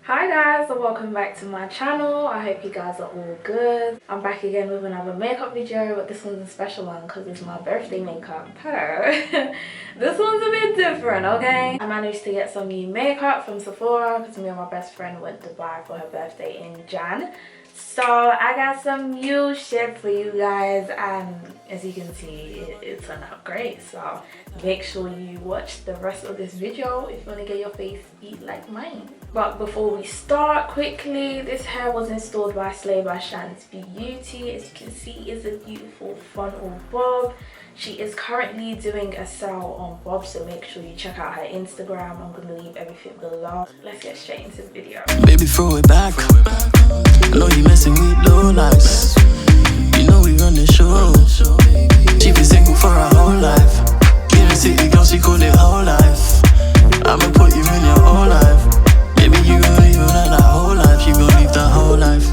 Hi guys, and welcome back to my channel. I hope you guys are all good. I'm back again with another makeup video, but this one's a special one because it's my birthday makeup. This one's a bit different, okay? I managed to get some new makeup from Sephora because me and my best friend went to Dubai for her birthday in Jan. So I got some new shit for you guys, and as you can see, it turned out great. So make sure you watch the rest of this video if you want to get your face beat like mine. But before we start, quickly, this hair was installed by Slay by Shan's Beauty. As you can see, it's a beautiful frontal bob. She is currently doing a sale on bob, so make sure you check out her Instagram. I'm gonna leave everything below. Let's get straight into the video. Baby, throw it back. I know you messing with low lights. You know we run the show. She been single for her whole life. In the city, girl, she call it whole life. I'ma put you in your whole life. Maybe you gon' leave that whole life. You gon' leave that whole life.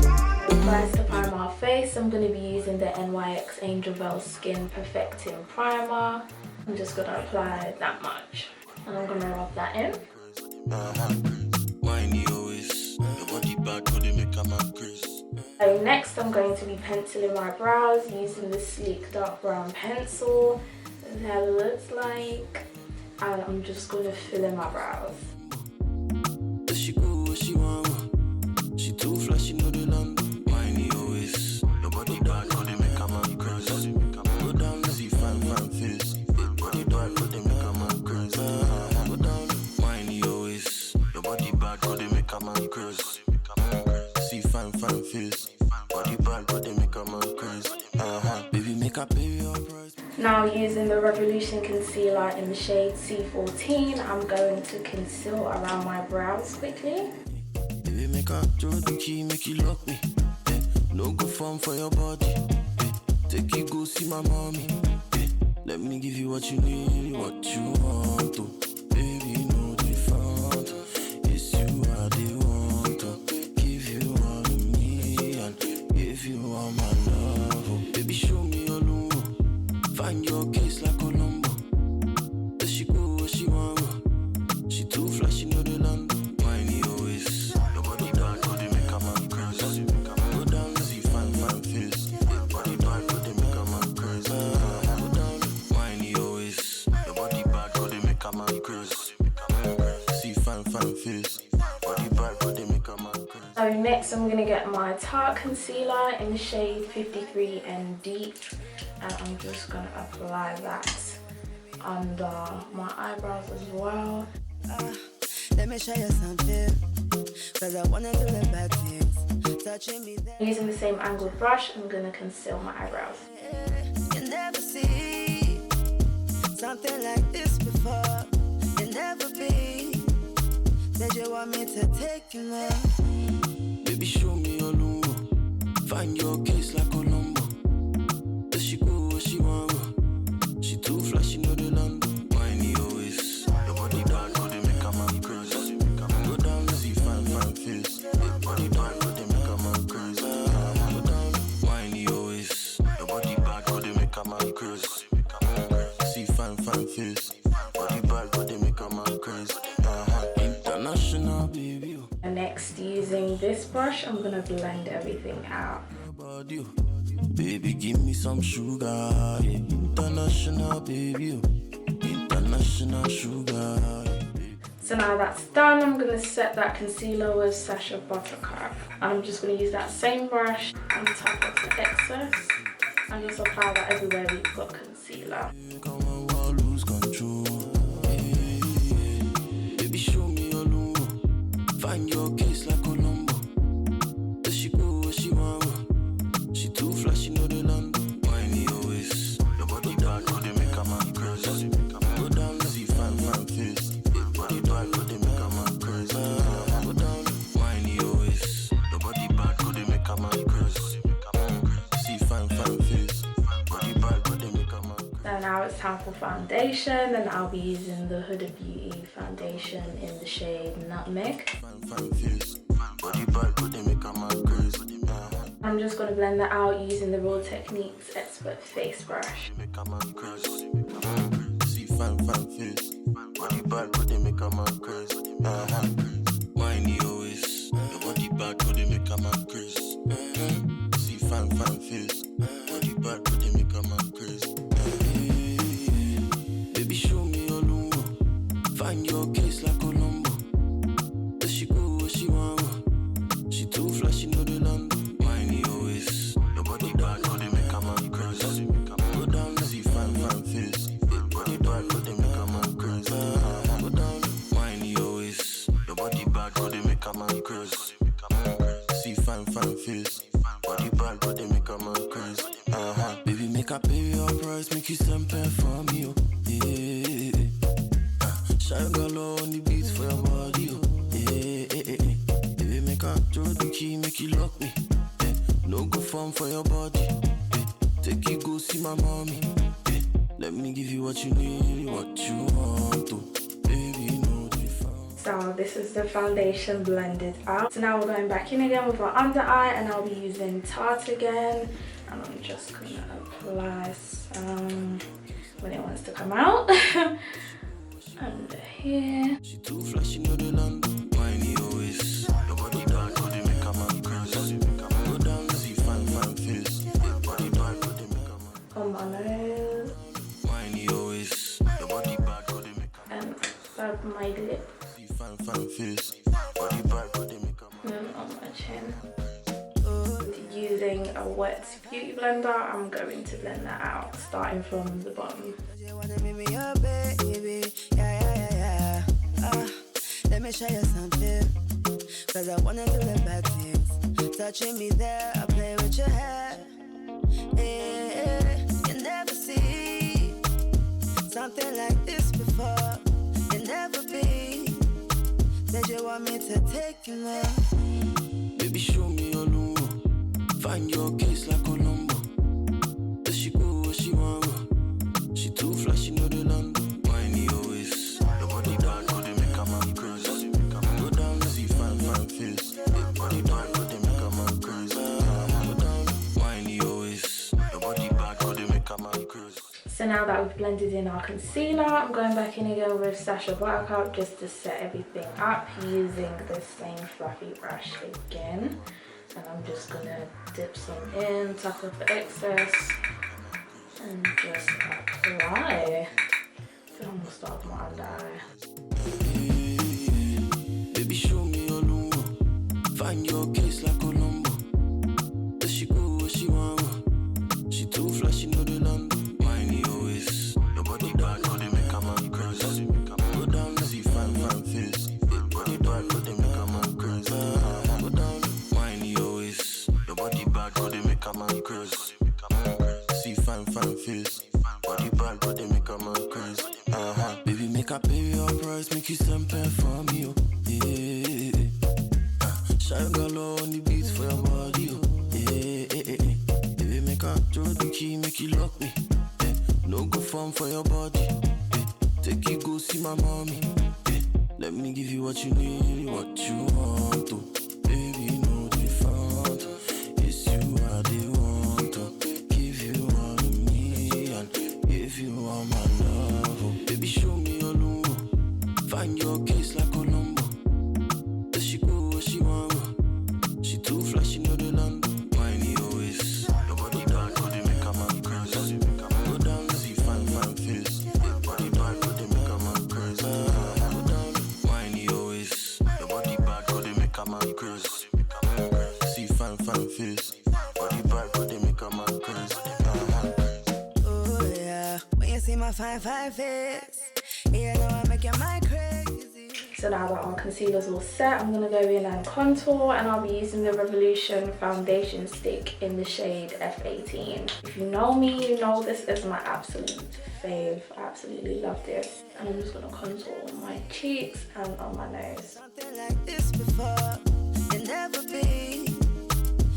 First, to prime our face, I'm going to be using the NYX Angel Veil Skin Perfecting Primer. I'm just going to apply that much. And I'm going to rub that in. So next, I'm going to be penciling my brows using the sleek dark brown pencil. This is how it looks like. And I'm just going to fill in my brows. She go where she want. She too flashy, know the land. Whiny always. Your body bad, but they make a man crazy. Go down, see fine face. Your body bad, but they make a man crazy. Go down, whiny always. Your body bad, but they make a man crazy. See fine face. Body bad, but they make a man crazy. Baby, make a baby uprise. Now, using the Revolution Concealer in the shade C14, I'm going to conceal around my brows quickly. Baby, make a throw the key, make you lock me. No go form for your body. Take you go see my mommy. Let me give you what you need, what you want to. Baby, no different. It's you I they want to. Give you all of me and give you all my love. Oh, baby, show me your logo. Find your case like Colombo. Does she go where she want? She too flashy, know the land. Whiny always. Your body bad, but they make a man crazy. Go down, see fine face. Your body bad, but they make a man crazy. Go down, whiny always. Your body bad, but they make a man crazy. See fine face. Body bad, but they make a man crazy. So next, I'm going to get my Tarte concealer in the shade 53 and Deep. And I'm just going to apply that under my eyebrows as well. Let me show you something, cause I wanna do the bad things. Touching me there. Using the same angled brush, I'm going to conceal my eyebrows. You never see something like this before. You never be. Said you want me to take you now. Baby, show me your logo. Find your case like Colombo. Does she go where she want? She too flashy, know the land. Whiny always. Your body bad, but they make a man crazy. Go down, see fine face. Your body bad, but they make a man crazy. Go down, whiny always. Your body bad, but they make a man crazy. See fine face. Body bad, but they make a man crazy. International baby. And next, using this brush, I'm going to blend everything out. Baby, give me some sugar. Yeah. International baby. International sugar. So now that's done, I'm going to set that concealer with Sacha Buttercup. And I'm just going to use that same brush on top of the excess. And just apply that everywhere we've got concealer. Lose control. Baby, show me your logo. Find your case like Colombo. Does she go where she want? She too flashy, know the land. Whiny always. Your body bad, but they make a man crazy. Go down, see fine face. Your body bad, but they make a man crazy. Go down, whiny always. Your body bad, but they make a man crazy. See fine face. Body bad, but they make a man crazy. So now it's time for foundation, and I'll be using the Huda Beauty foundation in the shade Nutmeg. Fine face. Body bad, but they make a man crazy. I'm just going to blend that out using the Raw Techniques Expert Face Brush. Make a man crazy. See fine face. Body bad. a man crazy. Whiny always, your body bad, but they make a man crazy. See fine face, body bad, but they make a man crazy. Baby, show me your lungo, find your case like Colombo. Does she go where she want? She too flashy, know the land. Whiny always, your body bad, but they make a man crazy. Go down, see fine face, body bad, but they make a man crazy. Go down, whiny always, your body bad, but they make a man crazy. See fine face, body bad, but they make a man crazy. Baby, make a pay your price, make you something for me, oh. Yeah. Shine galore on the beats for your body, oh. Yeah. Baby, make a throw the key, make you lock me. Yeah. No go fun for your body. Yeah. Take you go see my mommy. Yeah. Let me give you what you need, what you want to. Baby, no different. So this is the foundation blended out. So now we're going back in again with our under eye, and I'll be using Tarte again. And I'm just gonna apply some when it wants to come out. Under here. She too flashy, know the land. Whiny always, your body bad, but they make a man crazy. Go down, see fine face, body bad, but they make a man. On my nose. Whiny always, your body bad, but they make a man. And rub my lip. See fine face, body bad, but they make a man. And on my chin. Using a wet beauty blender, I'm going to blend that out, starting from the bottom. Let me show you something, cause I wanna do the bad things. Touching me there, I play with your hair. You never see something like this before. You never be. Said you want me to take you there. Baby, show me your lungo, find your case like Colombo. Does she go where she want? She too flashy, know the land. Whiny always, your body bad, but they make a man crazy. Go down, see fine face, body bad, but they make a man crazy. Go down, whiny always, your body bad, but they make a man crazy. So now that we've blended in our concealer, I'm going back in again with Sacha Buttercup just to set everything up using the same fluffy brush again. And I'm just gonna dip some in, tuck up the excess, and just apply. I'm gonna start with my under eye. Baby, show me your lungo, find your case like Colombo. Does she go where she want? She too flashy, know the land. Whiny always, your body bad, but they make a man crazy. Go down, see fine face, body bad, but they make a man crazy. Go down, whiny always, your body bad, but they make a man crazy. See fine face, body bad, but they make a man crazy. Baby, make a pay your price, make you something for me, oh. Yeah. Shine galore on the beats for your body, oh. Yeah. Baby, make a throw the key, make you lock me. Yeah. No go fun for your body. Yeah. Take you go see my mommy. Yeah. Let me give you what you need, what you want to. Baby, no different. It's you I they want to. Give you all of me and give you all my love. Oh. Baby, show me your lungo, find your case like Colombo. Does she go where she want? She too flashy, know the land. Whiny always, your body bad, but they make a man crazy. Go down, see fine face, body bad, but they make a man crazy. Go down, whiny always, your body bad, but they make a man crazy. See fine face, body bad, but they make a man crazy. Oh yeah, when you see my fine face, you know I make your mind crazy. So now that our concealer's all set, I'm gonna go in and contour, and I'll be using the Revolution foundation stick in the shade F18. If you know me, you know this is my absolute fave. I absolutely love this. And I'm just gonna contour on my cheeks and on my nose. Something like this before, you never be.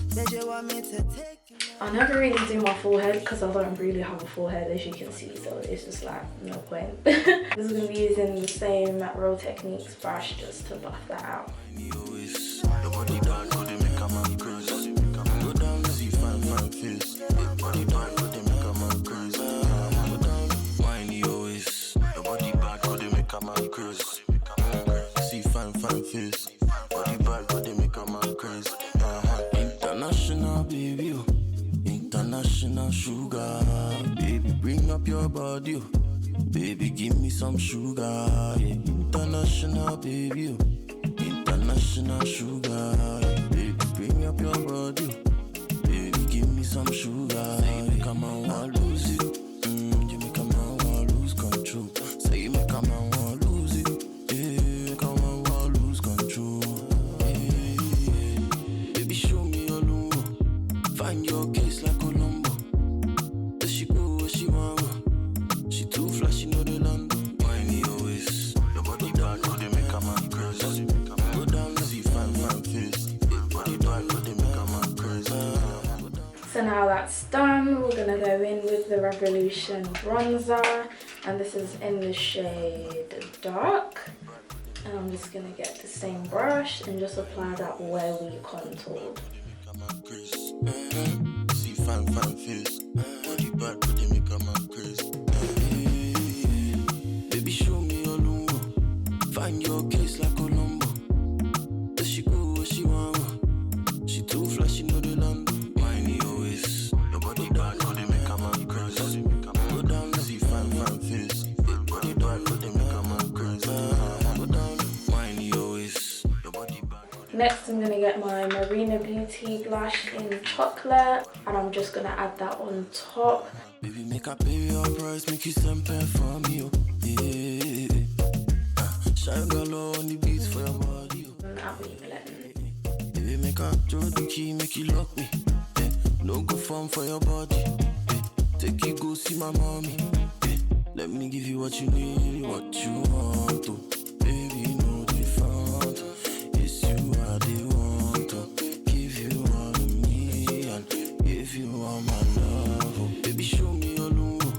Said you want me to take you. I never really do my forehead because I don't really have a forehead, as you can see, so it's just like no point. This is going to be using the same Real Techniques brush just to buff that out. face. Body bad, but they make a man crazy. International baby, oh. International sugar. Baby, bring up your body, oh. Baby, give me some sugar. Yeah. International baby, oh. International sugar. Yeah. Baby, bring up your body, oh. Baby, give me some sugar. Say you make a man want lose it. You make a man want lose control. Say you make a man want lose it. Yeah, make a man want lose control. Yeah. Baby, show me your lungo. Find your case like Colombo. Does she go where she want go? She too flashy, know the land. Whiny always. Your body bad, but they make a man crazy. Go down, see fine face. Body bad, but they make a man crazy. So now that's done, we're gonna go in with the Revolution bronzer, and this is in the shade Dark. And I'm just gonna get the same brush and just apply that where we contoured. See fine face. Body bad, but they make a man crazy. Baby, show me your lungo. Find your case like Colombo. Does she go where she want go? She too flashy, know the land. Whiny always. Your body bad, but they make a man crazy. Go down, see fine face. Body bad, but they make a man crazy. Go down, whiny always. Your body bad. Next I'm gonna get my Marena Beauty blush in chocolate, and I'm just gonna add that on top. Baby, make a pay your price, make you send pen for me, oh. Yeah. Shine galore on the beats for your body, oh. And I'll be blending. Baby, make a throw the key, make you lock me. Yeah. No good form for your body. Yeah. Take you go see my mommy. Yeah. Let me give you what you need, what you want to. Baby, no different. It's you I they want to. Give you all of me and give you all my love. Oh. Baby, show me your lungo.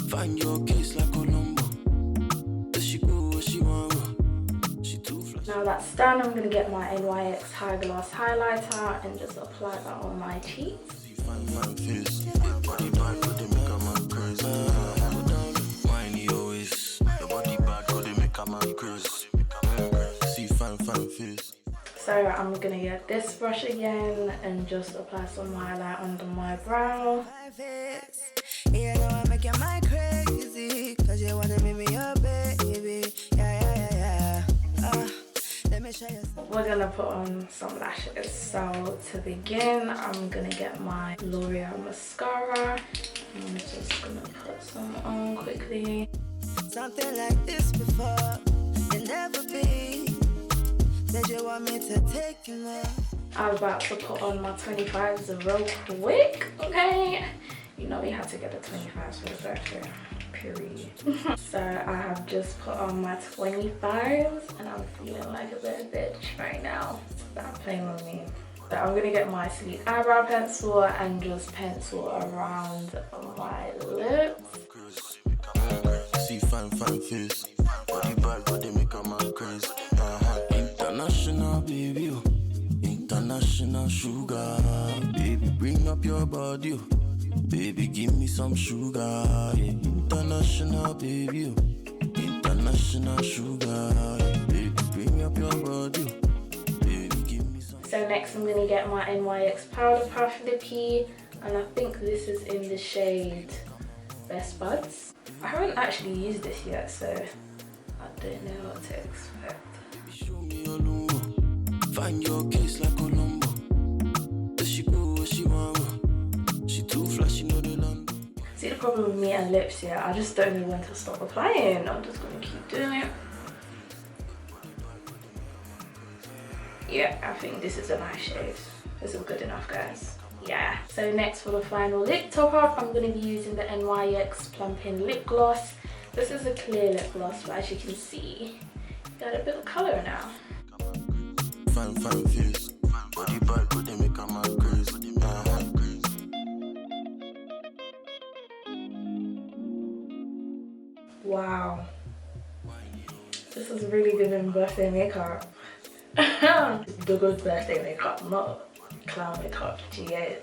Find your case like Colombo. Does she go where she want go? She too flashy. Now that's done, I'm gonna get my NYX High Gloss highlighter and just apply that on my cheeks. Fine face. Body bad, but they make a man crazy. Whiny always. Your body bad, but they make a man crazy. See fine face. So I'm gonna get this brush again and just apply some highlight under my brow. Yeah, now I'm making my crazy, cause you wanna make me your baby. Yeah. Let me show you something. We're gonna put on some lashes. So to begin, I'm gonna get my L'Oreal mascara. I'm just gonna put some on quickly. Something like this before, it never be. Said you want me to take you there. I'm about to put on my 25s real quick, okay? You know we had to get the 25s for the birthday, period. So I have just put on my 25s and I'm feeling like a little bitch right now. Stop playing with me. So I'm gonna get my Sweet eyebrow pencil and just pencil around my lips. See fine face. Body bad, but they make a man crazy. International baby, oh. International sugar. Baby, bring up your body, oh. Baby, give me some sugar. Yeah. International baby, oh. International sugar. Yeah. Baby, bring up your body, oh. Baby, give me some. So next I'm gonna get my NYX Powder Puff Lippie, and I think this is in the shade Best Buds. I haven't actually used this yet, so I don't know what to expect. Show me your lungo. Find your case like Colombo. Does she go where she want go? She too flashy, know the land. See, the problem with me and lips, yeah, I just don't know when to stop applying. I'm just gonna keep doing it. Yeah, I think this is a nice shade. This is good enough, guys. Yeah. So next, for the final lip top up, I'm gonna be using the NYX Plumping Lip Gloss. This is a clear lip gloss, but as you can see, got a bit of color now. Fine face. Body bad, but they make a man crazy. Wow. This is really good in birthday makeup. The good birthday makeup, not clown makeup. GA.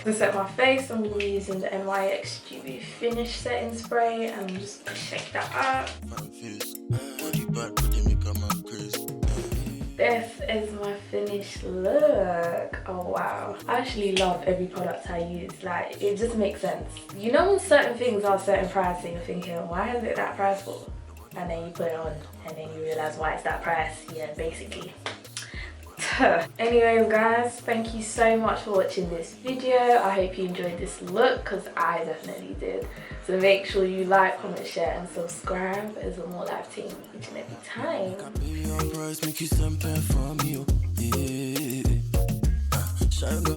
To set my face, I'm going to be using the NYX GB Finish Setting Spray, and I'm just going to shake that up. Fine face. Body bad, but they make a man crazy. finished look. Oh wow, I actually love every product I use. Like, it just makes sense. You know when certain things are certain price and you're thinking, why is it that price for? And then you put it on and then you realize why it's that price. Yeah, basically. Anyways guys, thank you so much for watching this video. I hope you enjoyed this look, because I definitely did. So make sure you like, comment, share and subscribe as a more live team each and every time.